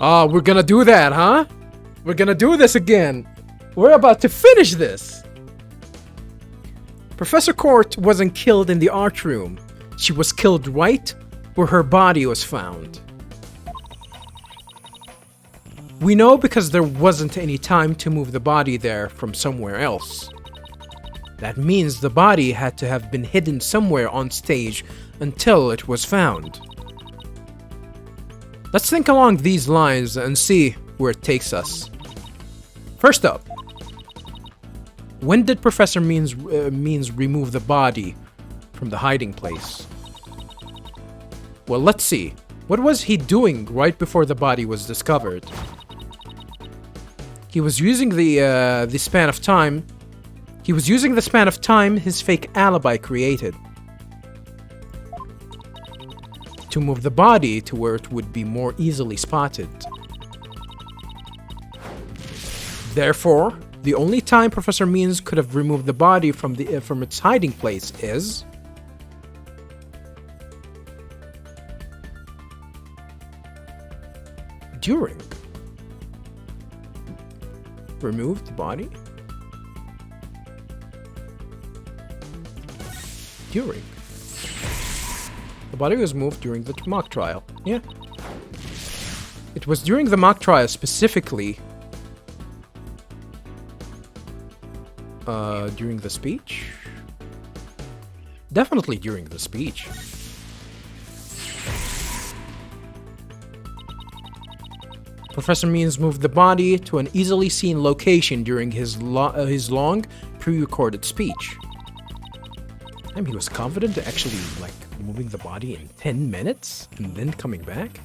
Oh, we're gonna do that, huh? We're gonna do this again. We're about to finish this. Professor Court wasn't killed in the art room. She was killed right where her body was found. We know because there wasn't any time to move the body there from somewhere else. That means the body had to have been hidden somewhere on stage until it was found. Let's think along these lines and see where it takes us. First up, when did Professor Means remove the body from the hiding place? Well, let's see. What was he doing right before the body was discovered? He was using the span of time. He was using the span of time his fake alibi created to move the body to where it would be more easily spotted. Therefore, the only time Professor Means could have removed the body from its hiding place is during. Removed the body? During. The body was moved during the mock trial. Yeah. It was during the mock trial specifically. During the speech? Definitely during the speech. Professor Means moved the body to an easily seen location during his long pre-recorded speech. And he was confident to actually, like, moving the body in 10 minutes and then coming back?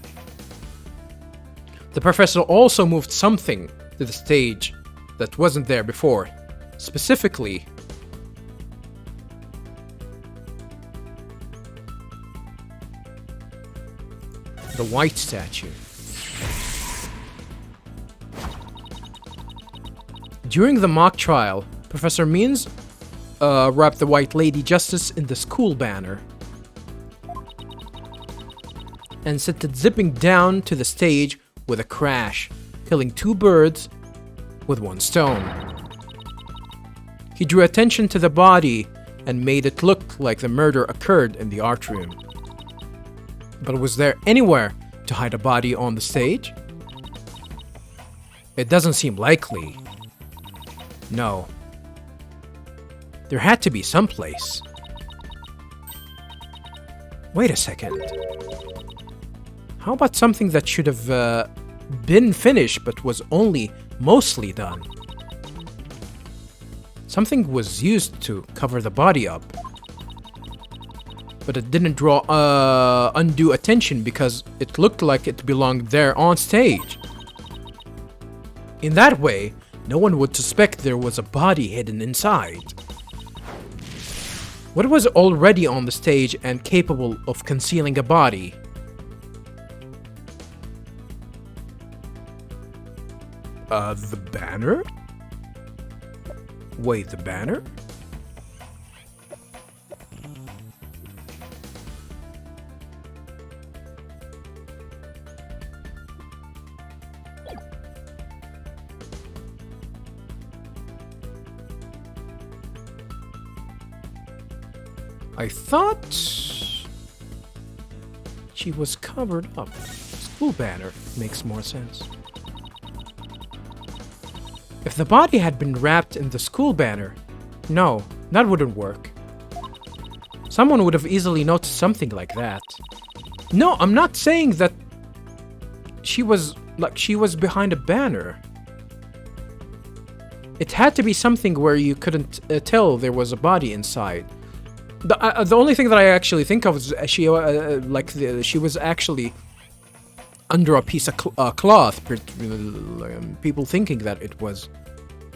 The professor also moved something to the stage that wasn't there before. Specifically, the white statue. During the mock trial, Professor Means wrapped the White Lady Justice in the school banner and sent it zipping down to the stage with a crash, killing 2 birds with 1 stone. He drew attention to the body and made it look like the murder occurred in the art room. But was there anywhere to hide a body on the stage? It doesn't seem likely. No. There had to be someplace. Wait a second. How about something that should have been finished but was only mostly done? Something was used to cover the body up, but it didn't draw undue attention because it looked like it belonged there on stage. In that way, no one would suspect there was a body hidden inside. What was already on the stage and capable of concealing a body? The banner? Wait, the banner? I thought she was covered up. School banner makes more sense. If the body had been wrapped in the school banner, no, that wouldn't work. Someone would have easily noticed something like that. No, I'm not saying that she was behind a banner. It had to be something where you couldn't tell there was a body inside. The only thing that I actually think of is she was actually under a piece of cloth, people thinking that it was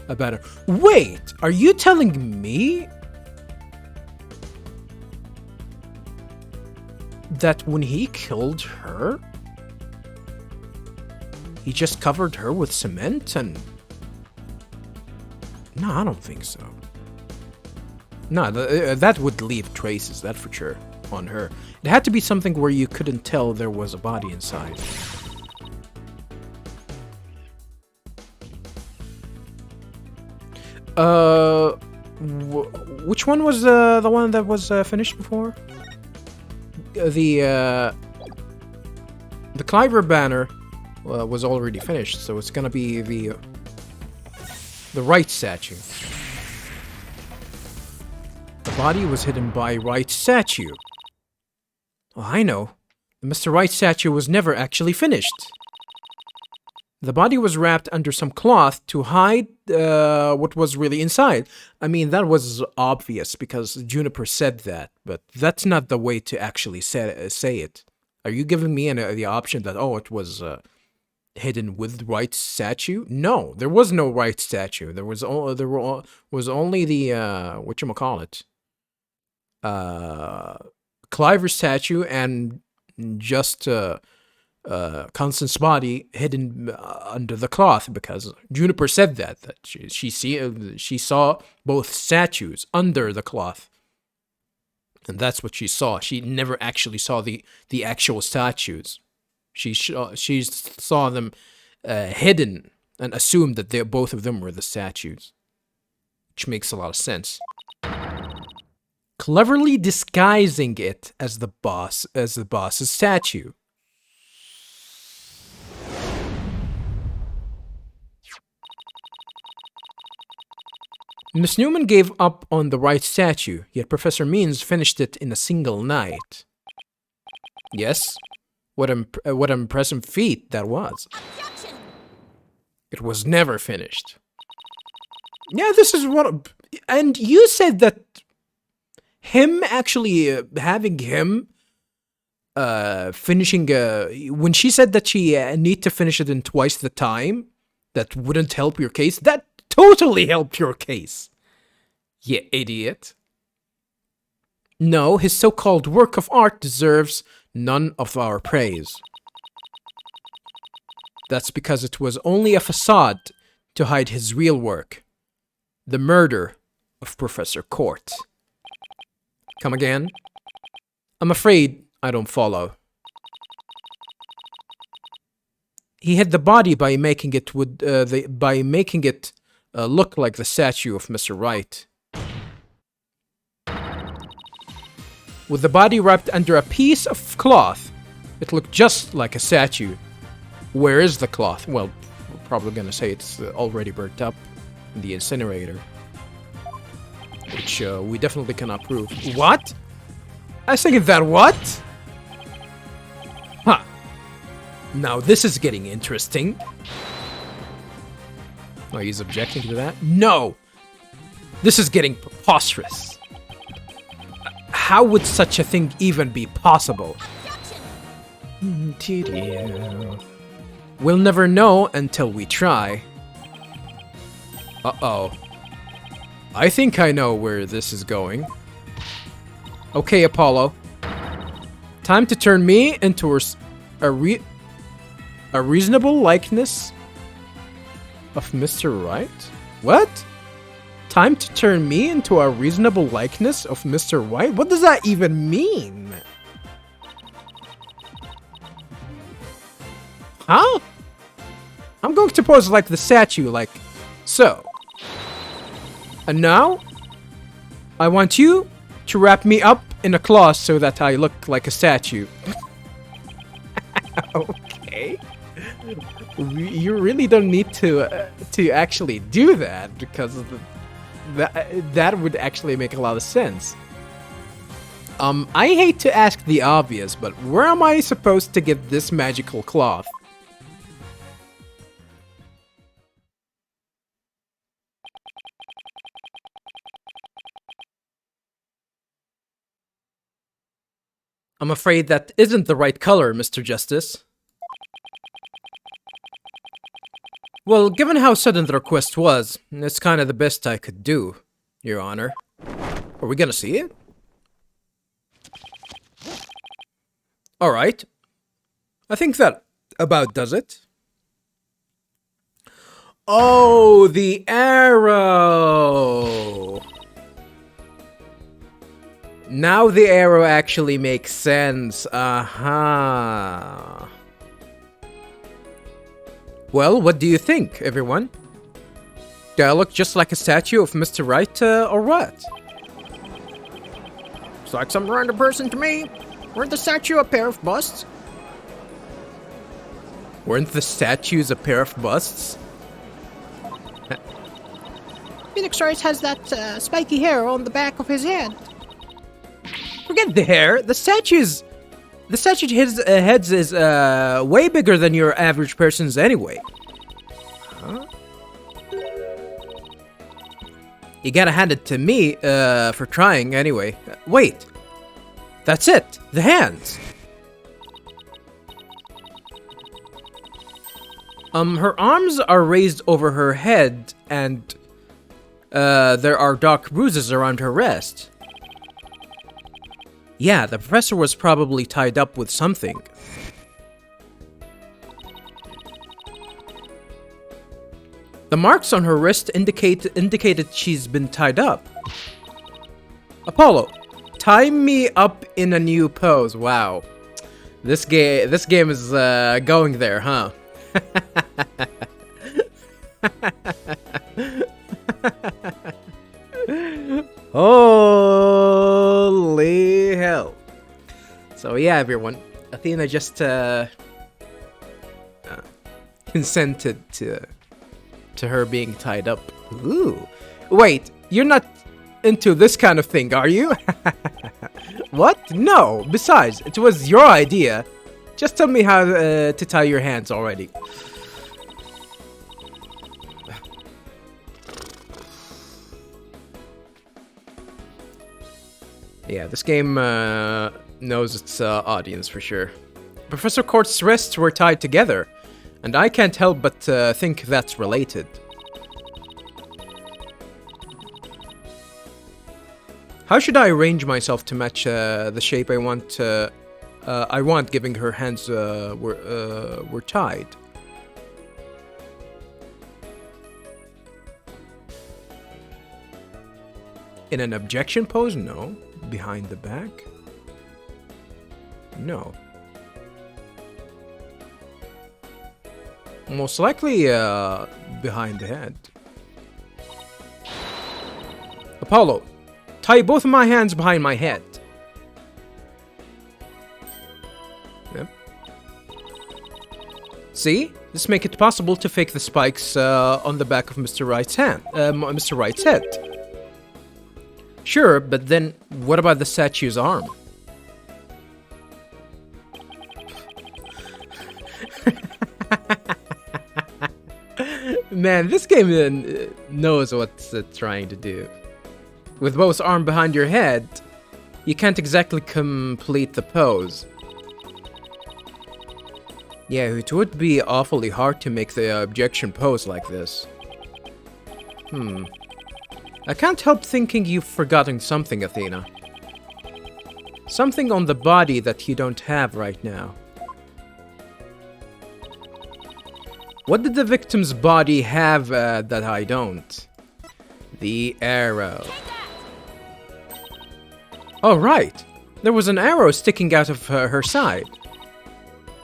a banner. Wait, are you telling me that when he killed her, he just covered her with cement and... No, I don't think so. No, that would leave traces, that for sure, on her. It had to be something where you couldn't tell there was a body inside. Which one was the one that was finished before? The Cliver banner was already finished, so it's gonna be the Wright statue. The body was hidden by Wright statue. Oh, I know. The Mr. Wright statue was never actually finished. The body was wrapped under some cloth to hide what was really inside. I mean, that was obvious because Juniper said that, but that's not the way to actually say it. Are you giving me the option that, oh, it was hidden with Wright statue? No, there was no Wright statue. There was only the whatchamacallit, Cliver statue and just Constance's body hidden under the cloth, because Juniper said that she saw both statues under the cloth, and that's what she saw. She never actually saw the actual statues. She saw them hidden and assumed that both of them were the statues, which makes a lot of sense. Cleverly disguising it as the boss's statue. Miss Newman gave up on the Wright statue, yet Professor Means finished it in a single night. Yes, what an impressive feat that was. Objection! It was never finished. Yeah, this is what... And you said that him actually having him finishing... when she said that she need to finish it in twice the time, that wouldn't help your case, that totally helped your case. You idiot. No, his so-called work of art deserves none of our praise. That's because it was only a facade to hide his real work. The murder of Professor Court. Come again? I'm afraid I don't follow. He hid the body by making it look like the statue of Mr. Wright. With the body wrapped under a piece of cloth, it looked just like a statue. Where is the cloth? Well, we're probably gonna say it's already burnt up in the incinerator. Which we definitely cannot prove. What? I was thinking that what? Huh. Now this is getting interesting. Oh, he's objecting to that? No! This is getting preposterous. How would such a thing even be possible? We'll never know until we try. Uh-oh. I think I know where this is going. Okay, Apollo. Time to turn me into a reasonable likeness of Mr. Wright? What? Time to turn me into a reasonable likeness of Mr. Wright? What does that even mean? Huh? I'm going to pose like the statue, like so. And now, I want you to wrap me up in a cloth so that I look like a statue. Okay. You really don't need to actually do that, because that would actually make a lot of sense. I hate to ask the obvious, but where am I supposed to get this magical cloth? I'm afraid that isn't the right color, Mr. Justice. Well, given how sudden the request was, it's kind of the best I could do, Your Honor. Are we gonna see it? Alright. I think that about does it. Oh, the arrow! Now the arrow actually makes sense. Aha. Well, what do you think, everyone? Do I look just like a statue of Mr. Wright, or what? It's like some random person to me. Weren't the statue a pair of busts? Weren't the statues a pair of busts? Phoenix Wright has that spiky hair on the back of his head. Forget the hair. The statue's heads is way bigger than your average person's anyway. Huh? You gotta hand it to me for trying anyway. Wait. That's it. The hands. Her arms are raised over her head, and there are dark bruises around her wrist. Yeah, the professor was probably tied up with something. The marks on her wrist indicated she's been tied up. Apollo, tie me up in a new pose. Wow. This game is going there, huh? Holy hell. So yeah, everyone, Athena just consented to her being tied up. Ooh. Wait, you're not into this kind of thing, are you? What? No. Besides, it was your idea. Just tell me how to tie your hands already. Yeah, this game knows its audience for sure. Professor Court's wrists were tied together, and I can't help but think that's related. How should I arrange myself to match the shape I want? Giving her hands were tied. In an objection pose? No. Behind the back? No. Most likely behind the head. Apollo, tie both of my hands behind my head. Yep. See? This makes it possible to fake the spikes on the back of Mr. Wright's hand. Mr. Wright's head. Sure, but then what about the statue's arm? Man, this game knows what it's trying to do. With both arms behind your head, you can't exactly complete the pose. Yeah, it would be awfully hard to make the objection pose like this. I can't help thinking you've forgotten something, Athena. Something on the body that you don't have right now. What did the victim's body have that I don't? The arrow. Oh, right. There was an arrow sticking out of her side.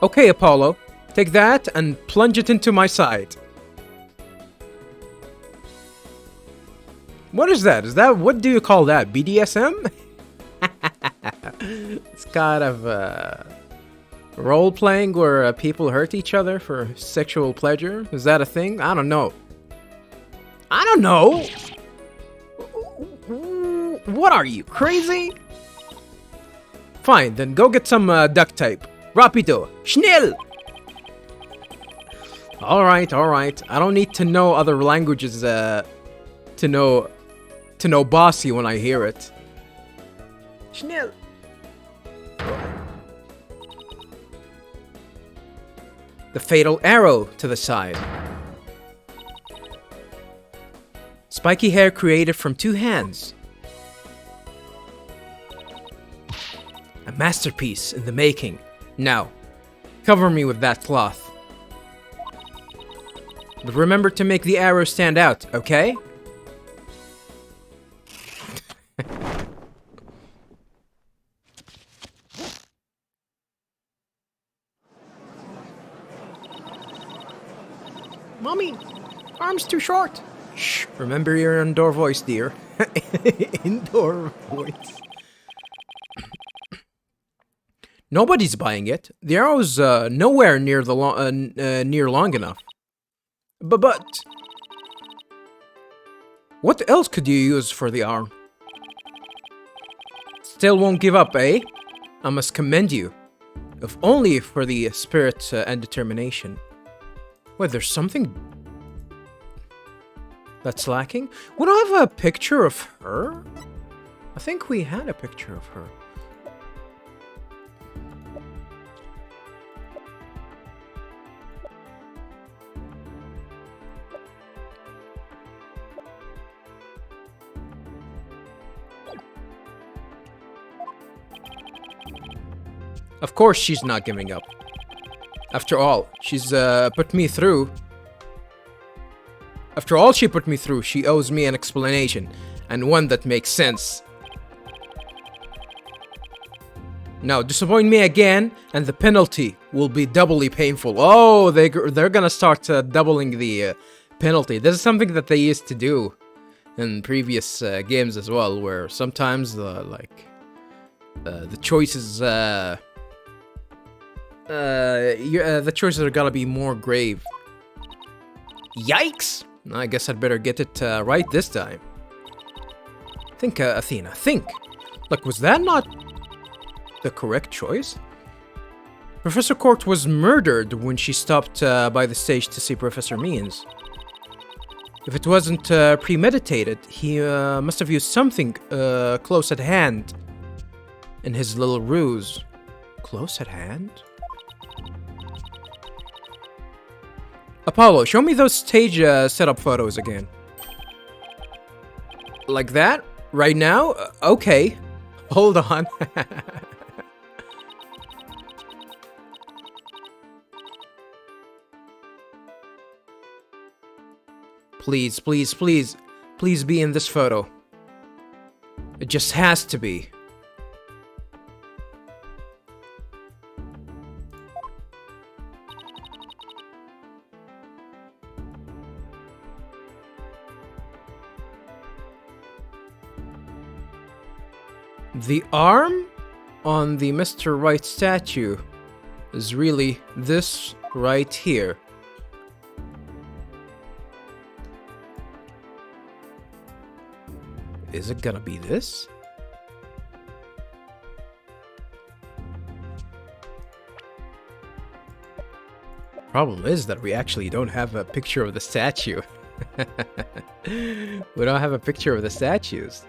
Okay, Apollo. Take that and plunge it into my side. What is that? What do you call that? BDSM? It's kind of role-playing where people hurt each other for sexual pleasure. Is that a thing? I don't know. I don't know! What are you, crazy? Fine, then go get some duct tape. Rapido. Schnell! Alright. I don't need to know other languages to know bossy when I hear it. Schnell! The fatal arrow to the side. Spiky hair created from 2 hands. A masterpiece in the making. Now, cover me with that cloth. But remember to make the arrow stand out, okay? Mommy, arm's too short. Shh, remember your indoor voice, dear. Indoor voice. Nobody's buying it. The arrow's nowhere near the near long enough. But what else could you use for the arm? Still won't give up, eh? I must commend you. If only for the spirit and determination. Wait, there's something that's lacking? We don't have a picture of her? I think we had a picture of her. Of course she's not giving up. After all, she's put me through. After all she put me through, she owes me an explanation, and one that makes sense. Now, disappoint me again, and the penalty will be doubly painful. Oh, they're gonna start doubling the penalty. This is something that they used to do in previous games as well, where sometimes the choices the choices are gonna be more grave. Yikes! I guess I'd better get it right this time. Think, Athena, think. Look, was that not the correct choice? Professor Court was murdered when she stopped by the stage to see Professor Means. If it wasn't premeditated, he must have used something close at hand in his little ruse. Close at hand? Apollo, show me those stage setup photos again. Like that? Right now? Okay. Hold on. Please, please, please. Please be in this photo. It just has to be. The arm on the Mr. Wright statue is really this right here. Is it gonna be this? Problem is that we actually don't have a picture of the statue. We don't have a picture of the statues.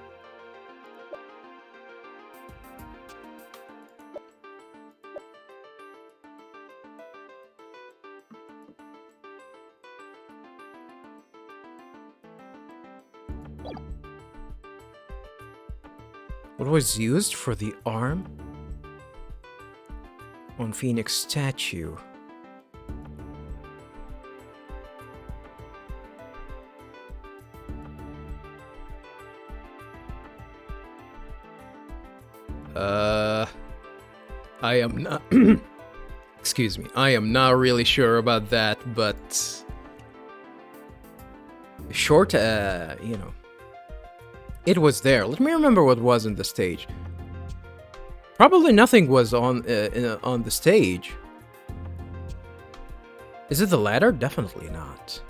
What was used for the arm on Phoenix statue? I am not excuse me, I am not really sure about that, but short, you know, it was there. Let me remember what was in the stage. Probably nothing was on the stage. Is it the ladder? Definitely not.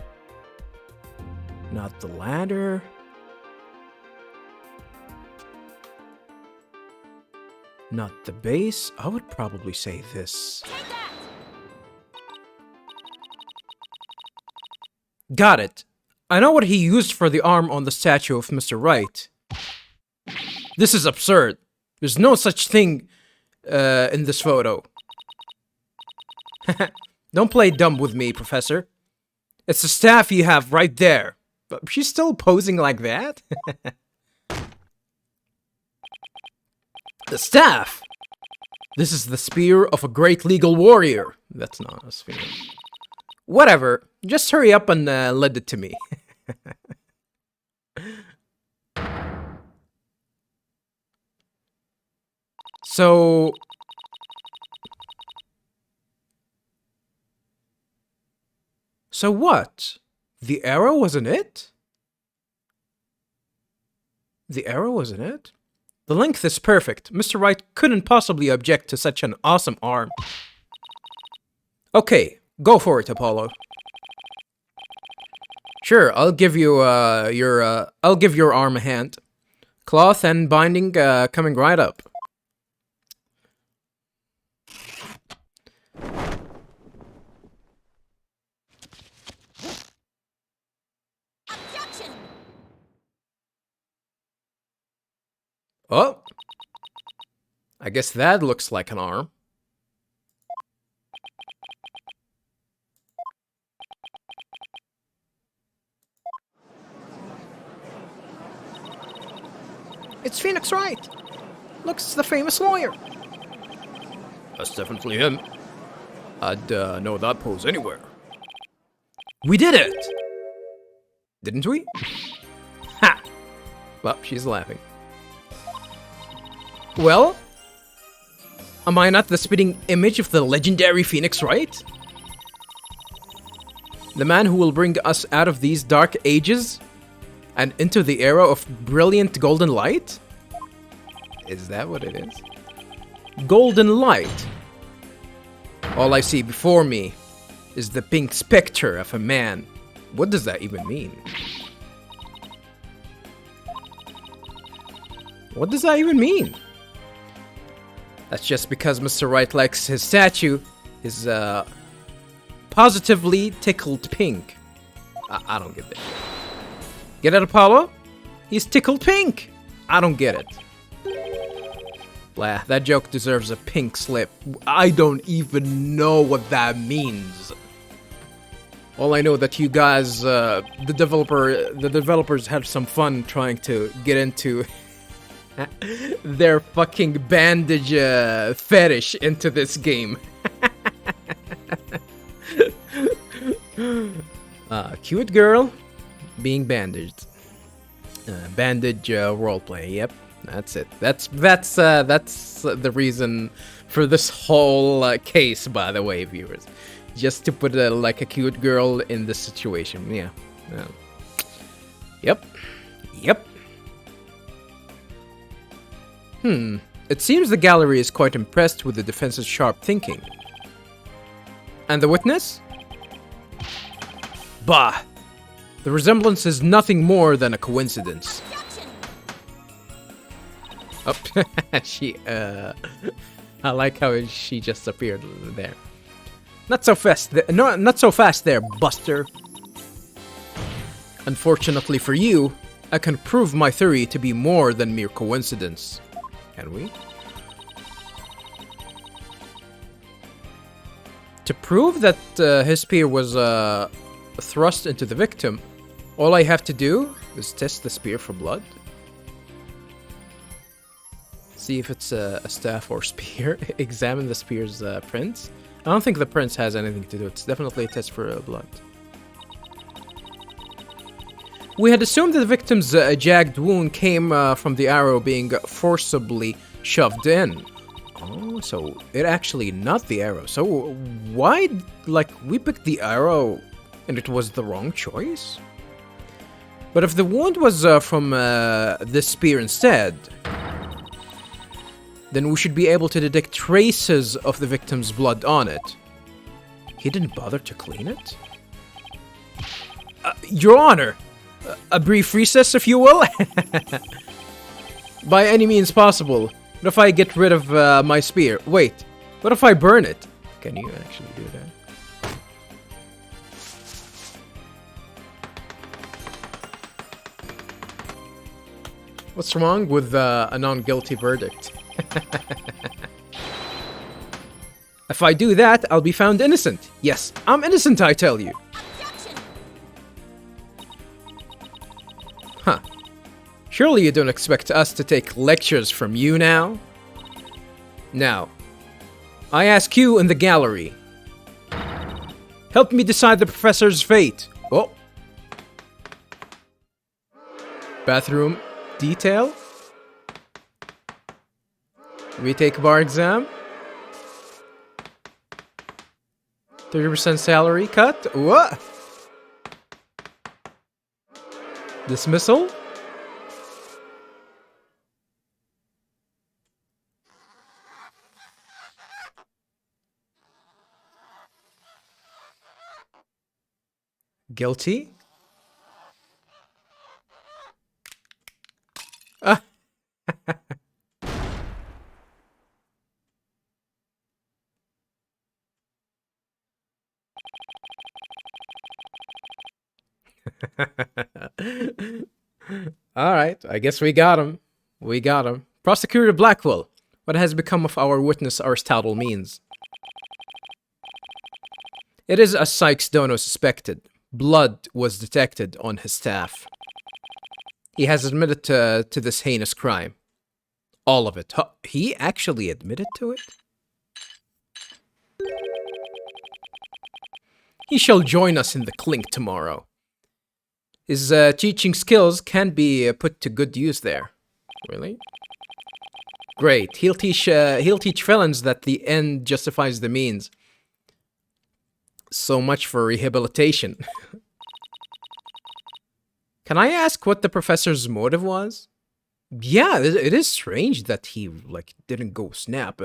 Not the ladder. Not the base. I would probably say this. Got it. I know what he used for the arm on the statue of Mr. Wright. This is absurd. There's no such thing in this photo. Don't play dumb with me, Professor. It's the staff you have right there. But she's still posing like that? The staff! This is the spear of a great legal warrior. That's not a spear. Whatever. Just hurry up and lend it to me. So what? The arrow wasn't it? The arrow wasn't it? The length is perfect. Mr. Wright couldn't possibly object to such an awesome arm. Okay, go for it, Apollo. Sure, I'll give you I'll give your arm a hand. Cloth and binding coming right up. Objection! Oh. I guess that looks like an arm. It's Phoenix Wright. Looks the famous lawyer. That's definitely him. I'd know that pose anywhere. We did it! Didn't we? Ha! Well, she's laughing. Well, am I not the spitting image of the legendary Phoenix Wright? The man who will bring us out of these dark ages and into the era of brilliant golden light? Is that what it is? Golden light. All I see before me is the pink specter of a man. What does that even mean? What does that even mean? That's just because Mr. Wright likes his statue is positively tickled pink. I don't get that. Get it, Apollo? He's tickled pink. I don't get it. Blah, that joke deserves a pink slip. I don't even know what that means. All I know that you guys, the developers had some fun trying to get into their fucking bandage fetish into this game. Cute girl being bandaged. Bandage roleplay. Yep, that's it. That's the reason for this whole case, by the way, viewers. Just to put like a cute girl in this situation. Yeah. Yep. It seems the gallery is quite impressed with the defense's sharp thinking. And the witness? Bah! The resemblance is nothing more than a coincidence. Oh, I like how she just appeared there. Not so fast, not so fast there, Buster. Unfortunately for you, I can prove my theory to be more than mere coincidence. Can we? To prove that his spear was thrust into the victim, all I have to do is test the spear for blood. See if it's a staff or spear. Examine the spear's prints. I don't think the prints has anything to do. It's definitely a test for blood. We had assumed that the victim's jagged wound came from the arrow being forcibly shoved in. Oh, so it actually not the arrow. So why, like, we picked the arrow and it was the wrong choice? But if the wound was from this spear instead, then we should be able to detect traces of the victim's blood on it. He didn't bother to clean it? Your Honor! A brief recess, if you will? By any means possible. What if I get rid of my spear? Wait, what if I burn it? Can you actually do that? What's wrong with a non-guilty verdict? If I do that, I'll be found innocent. Yes, I'm innocent, I tell you. Huh. Surely you don't expect us to take lectures from you now? Now, I ask you in the gallery. Help me decide the professor's fate. Oh. Bathroom detail? Retake bar exam? 30% salary cut? What? Dismissal? Guilty? Ah. All right, I guess we got him. We got him. Prosecutor Blackwell, what has become of our witness Aristotle Means? It is as Sykes Dono suspected. Blood was detected on his staff. He has admitted to this heinous crime. All of it. He actually admitted to it? He shall join us in the clink tomorrow. His teaching skills can be put to good use there. Really? Great. He'll teach felons that the end justifies the means. So much for rehabilitation. Can I ask what the professor's motive was? Yeah, it is strange that he didn't go snap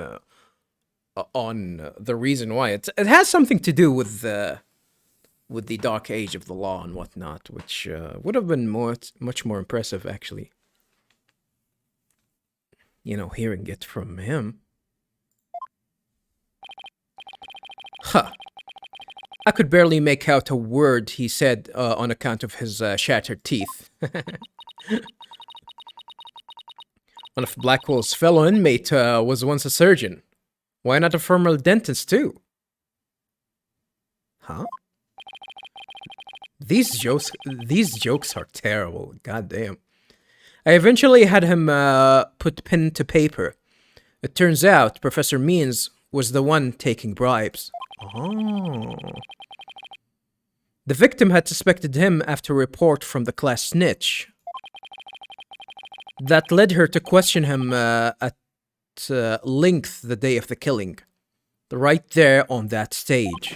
on the reason why. It has something to do with the dark age of the law and whatnot, which would have been much more impressive, actually. You know, hearing it from him. Huh. I could barely make out a word he said on account of his shattered teeth. One of Blackwell's fellow inmate was once a surgeon. Why not a former dentist too? Huh? These jokes are terrible. God damn. I eventually had him put pen to paper. It turns out Professor Means was the one taking bribes. Oh. The victim had suspected him after a report from the class snitch. That led her to question him at length the day of the killing. Right there on that stage.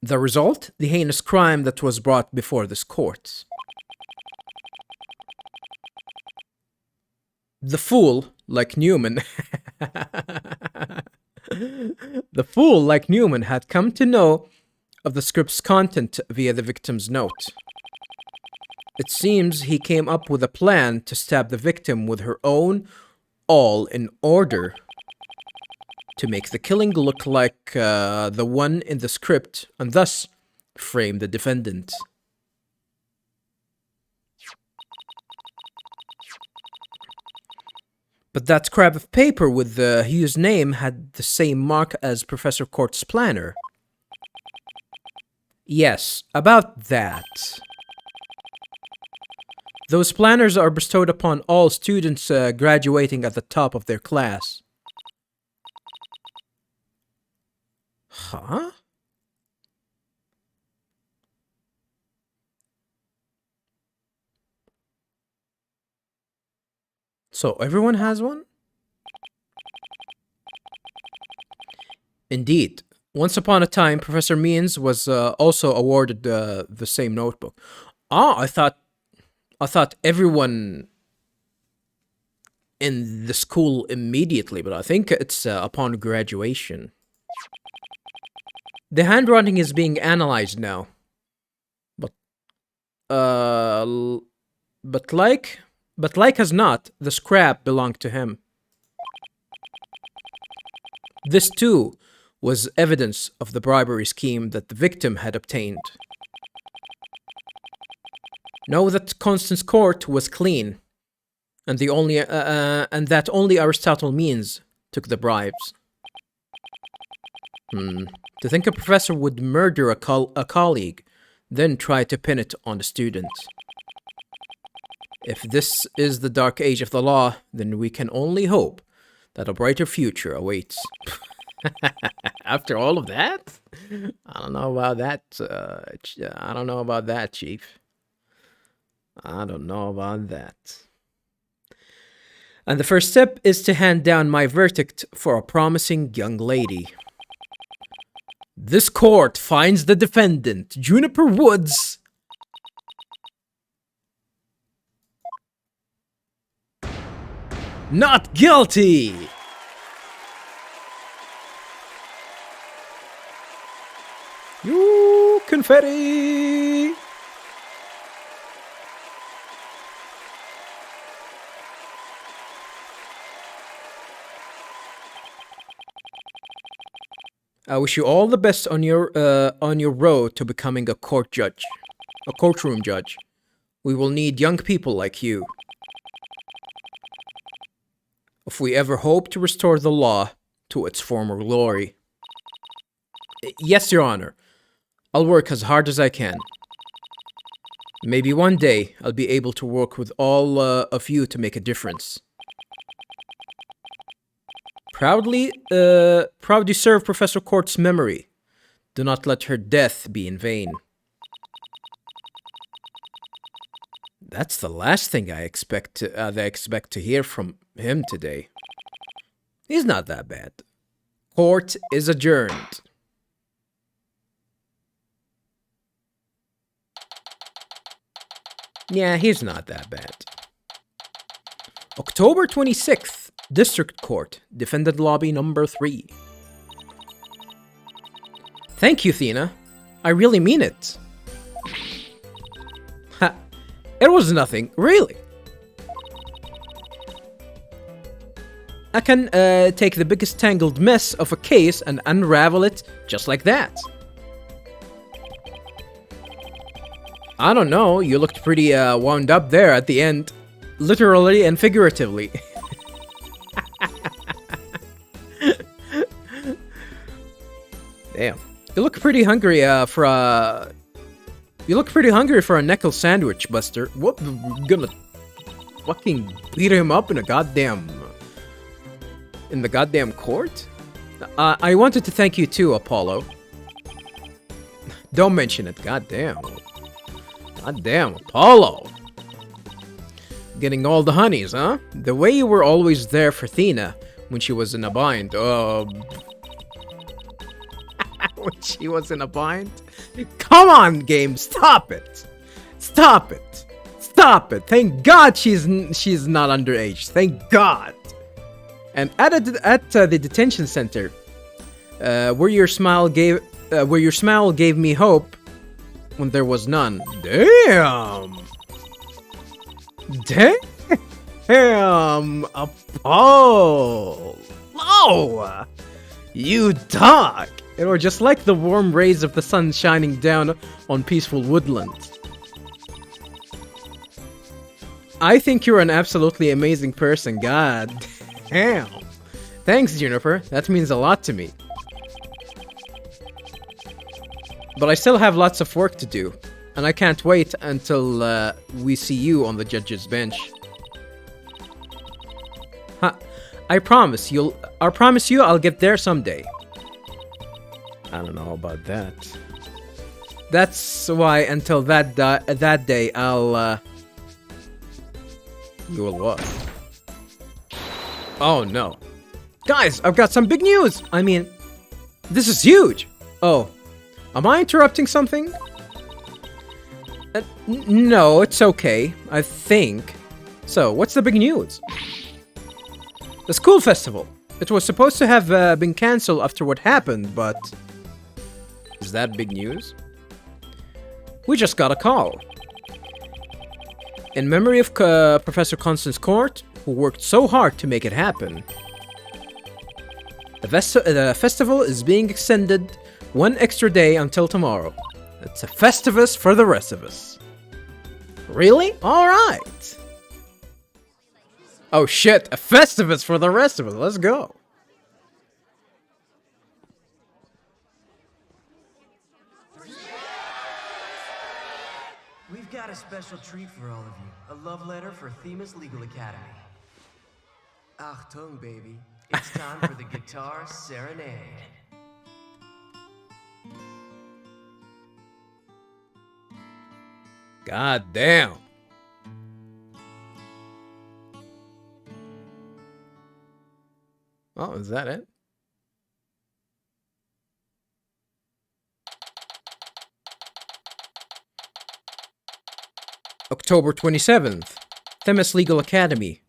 The result? The heinous crime that was brought before this court. The fool, like Newman... The fool, like Newman, had come to know of the script's content via the victim's note. It seems he came up with a plan to stab the victim with her own, all in order to make the killing look like the one in the script, and thus frame the defendant. But that scrap of paper with Hugh's name had the same mark as Professor Court's planner. Yes, about that. Those planners are bestowed upon all students graduating at the top of their class. Huh? So everyone has one? Indeed. Once upon a time, Professor Means was also awarded the same notebook. Ah, I thought everyone in the school immediately, but I think it's upon graduation. The handwriting is being analyzed now. But like as not, the scrap belonged to him. This too was evidence of the bribery scheme that the victim had obtained. Know that Constance Court was clean, and that only Aristotle Means took the bribes. To think a professor would murder a colleague, then try to pin it on the student. If this is the dark age of the law, then we can only hope that a brighter future awaits. After all of that? I don't know about that. I don't know about that, Chief. I don't know about that. And the first step is to hand down my verdict for a promising young lady. This court finds the defendant, Juniper Woods, not guilty! Yoo! confetti! I wish you all the best on your road to becoming a courtroom judge. We will need young people like you. If we ever hope to restore the law to its former glory. Yes, Your Honor. I'll work as hard as I can. Maybe one day I'll be able to work with all of you to make a difference. Proudly serve Professor Court's memory. Do not let her death be in vain. That's the last thing I expect to hear from him today. He's not that bad. Court is adjourned. Yeah, he's not that bad. October 26th, District Court, Defendant Lobby number 3. Thank you, Athena. I really mean it. Ha, it was nothing, really. I can take the biggest tangled mess of a case and unravel it just like that. I don't know, you looked pretty wound up there at the end. Literally and figuratively. Damn. You look pretty hungry for a... You look pretty hungry for a knuckle sandwich, Buster. What? Gonna fucking beat him up in a goddamn... in the goddamn court? I wanted to thank you too, Apollo. Don't mention it, goddamn. Goddamn, Apollo. Getting all the honeys, huh? The way you were always there for Athena when she was in a bind. When she was in a bind? Come on, game, stop it. Stop it. Stop it. Thank God she's not underage. Thank God. And at the detention center, where your smile gave me hope when there was none. Damn. Damn, Apollo. You dog. It was just like the warm rays of the sun shining down on peaceful woodlands. I think you're an absolutely amazing person, god damn. Thanks, Juniper, that means a lot to me. But I still have lots of work to do, and I can't wait until we see you on the judge's bench. Ha, I promise you I'll get there someday. I don't know about that. That's why until that day I'll you will what? Oh no. Guys, I've got some big news! I mean, this is huge! Oh, am I interrupting something? No, it's okay, I think. So, what's the big news? The school festival. It was supposed to have been cancelled after what happened, but... Is that big news? We just got a call. In memory of Professor Constance Court, who worked so hard to make it happen. The festival is being extended one extra day until tomorrow. It's a festivus for the rest of us. Really? Alright! Oh shit, a festivus for the rest of us, let's go! We've got a special treat for all of you. A love letter for Themis Legal Academy. Achtung, baby. It's time for the guitar serenade. God damn. Oh, is that it? October 27th, Themis Legal Academy,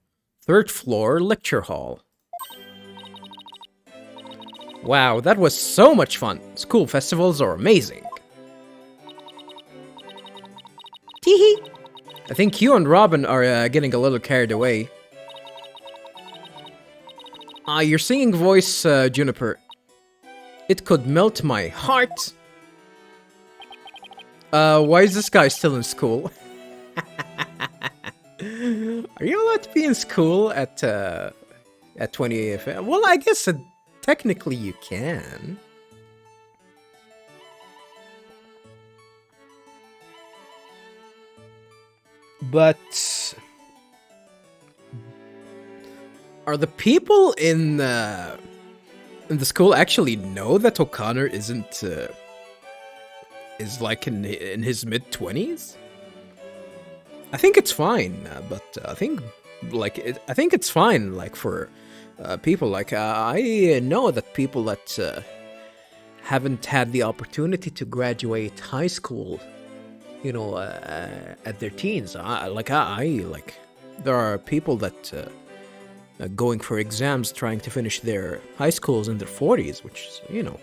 3rd floor lecture hall. Wow, that was so much fun. School festivals are amazing. I think you and Robin are getting a little carried away. Your singing voice, Juniper. It could melt my heart. Why is this guy still in school? Are you allowed to be in school at 20 AFM? Well, I guess technically you can. But are the people in the school actually know that O'Connor isn't is like in his mid-20s? I think it's fine, but I think it's fine like for people like I know that people that haven't had the opportunity to graduate high school, you know, at their teens. There are people that going for exams, trying to finish their high schools in their 40s, which is, you know,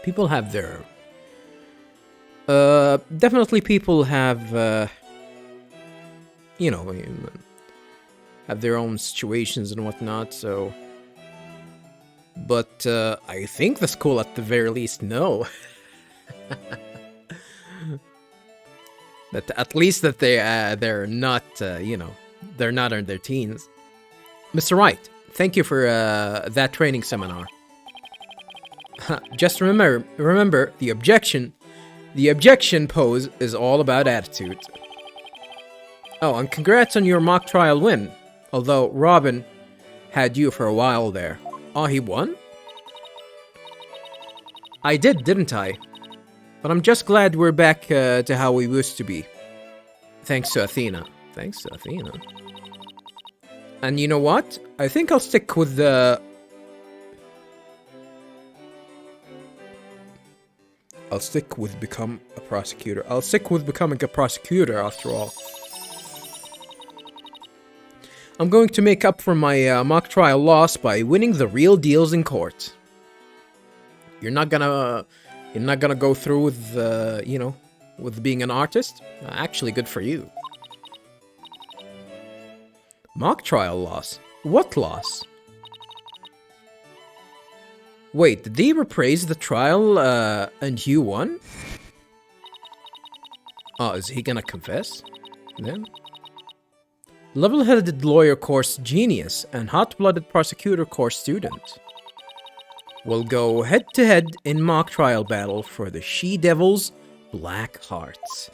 people have their definitely people have you know, have their own situations and whatnot. So, but I think the school at the very least know. That at least that they're not, you know, they're not in their teens. Mr. Wright, thank you for that training seminar. Just remember the objection pose is all about attitude. Oh, and congrats on your mock trial win. Although Robin had you for a while there. Oh, he won? I did, didn't I? But I'm just glad we're back to how we used to be. Thanks to Athena. Thanks to Athena. And you know what? I think I'll stick with the... I'll stick with become a prosecutor. I'll stick with becoming a prosecutor after all. I'm going to make up for my mock trial loss by winning the real deals in court. You're not gonna go through with, you know, with being an artist? Actually, good for you. Mock trial loss? What loss? Wait, did they reprise the trial, and you won? Oh, is he gonna confess? Then? Level-headed lawyer course genius and hot-blooded prosecutor course student will go head-to-head in mock trial battle for the she-devil's black hearts.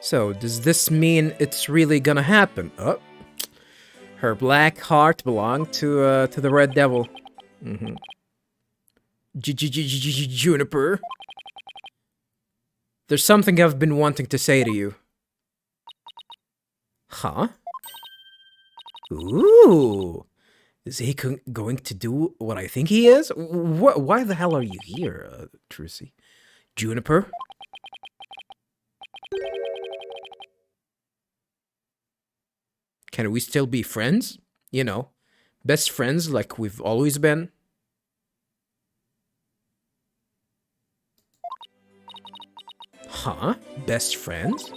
So, does this mean it's really gonna happen? Oh, her black heart belonged to the Red Devil. Juniper. There's something I've been wanting to say to you. Huh? Ooh. Is he going to do what I think he is? Why the hell are you here, Trucy? Juniper? Can we still be friends? You know, best friends like we've always been? Huh? Best friends?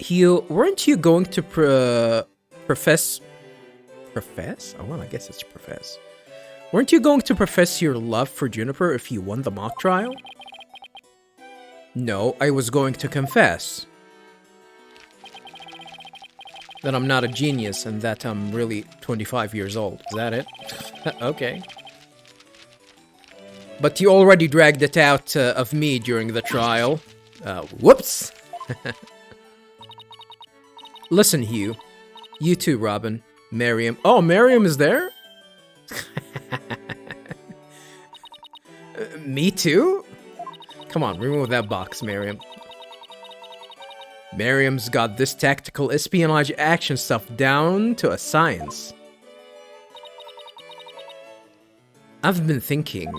Weren't you going to profess? Profess? Oh, well, I guess it's profess. Weren't you going to profess your love for Juniper if you won the mock trial? No, I was going to confess that I'm not a genius and that I'm really 25 years old. Is that it? Okay. But you already dragged it out of me during the trial. Whoops! Listen, Hugh. You too, Robin. Miriam. Oh, Miriam is there? Me too? Come on, remove that box, Miriam. Miriam's got this tactical espionage action stuff down to a science. I've been thinking.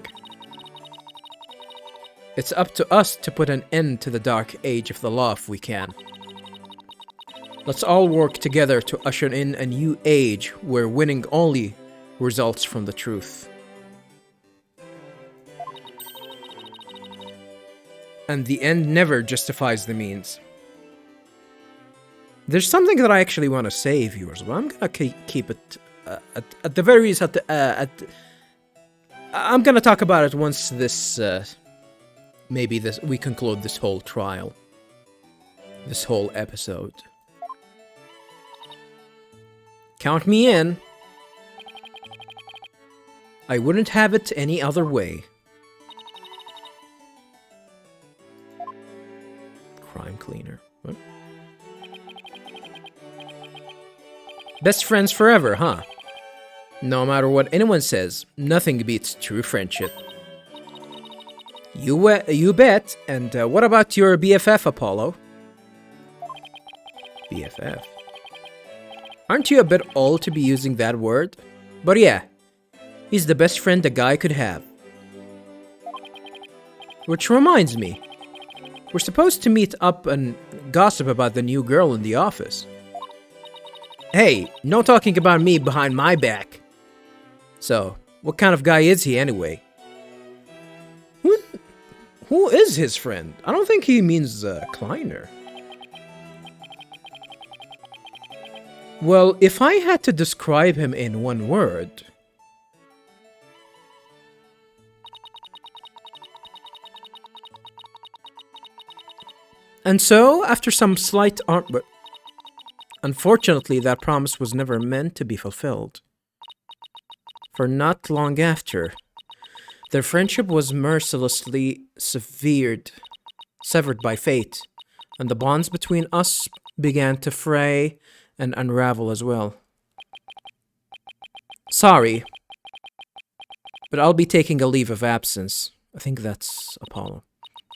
It's up to us to put an end to the dark age of the law if we can. Let's all work together to usher in a new age where winning only results from the truth. And the end never justifies the means. There's something that I actually want to say, viewers, but I'm gonna keep it at the very least. I'm gonna talk about it once this we conclude this whole trial, this whole episode. Count me in. I wouldn't have it any other way. Crime cleaner. What? Best friends forever, huh? No matter what anyone says, nothing beats true friendship. You bet. And what about your BFF, Apollo? BFF? Aren't you a bit old to be using that word? But yeah, he's the best friend a guy could have. Which reminds me, we're supposed to meet up and gossip about the new girl in the office. Hey, no talking about me behind my back. So, what kind of guy is he anyway? Who is his friend? I don't think he means Kleiner. Well, if I had to describe him in one word... And so, after some slight but unfortunately, that promise was never meant to be fulfilled. For not long after, their friendship was mercilessly severed by fate, and the bonds between us began to fray and unravel as well. Sorry, but I'll be taking a leave of absence. I think that's Apollo.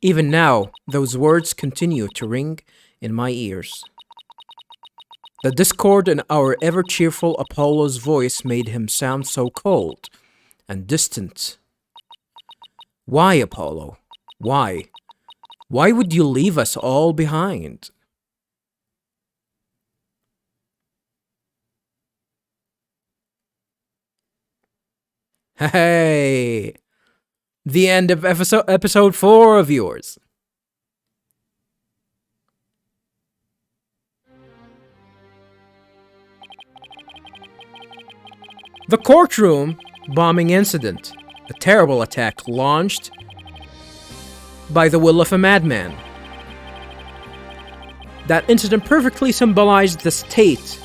Even now, those words continue to ring in my ears. The discord in our ever-cheerful Apollo's voice made him sound so cold and distant. Why, Apollo? Why? Why would you leave us all behind? Hey! The end of episode 4 of yours. The courtroom bombing incident. A terrible attack launched by the will of a madman. That incident perfectly symbolized the state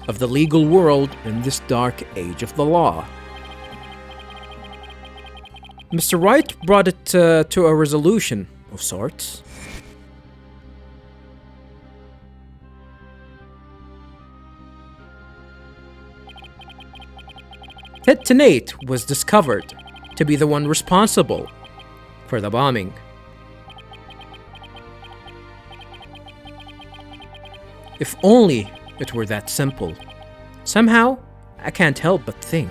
of the legal world in this dark age of the law. Mr. Wright brought it to a resolution of sorts. Ted Tenate was discovered to be the one responsible for the bombing. If only it were that simple. Somehow, I can't help but think.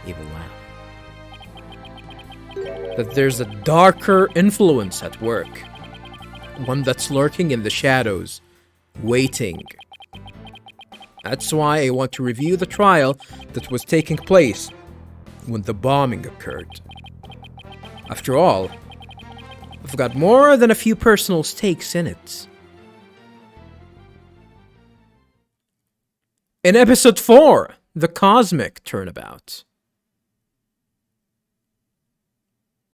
Evil laugh. That there's a darker influence at work. One that's lurking in the shadows, waiting. That's why I want to review the trial that was taking place when the bombing occurred. After all, I've got more than a few personal stakes in it. In episode 4, The Cosmic Turnabout.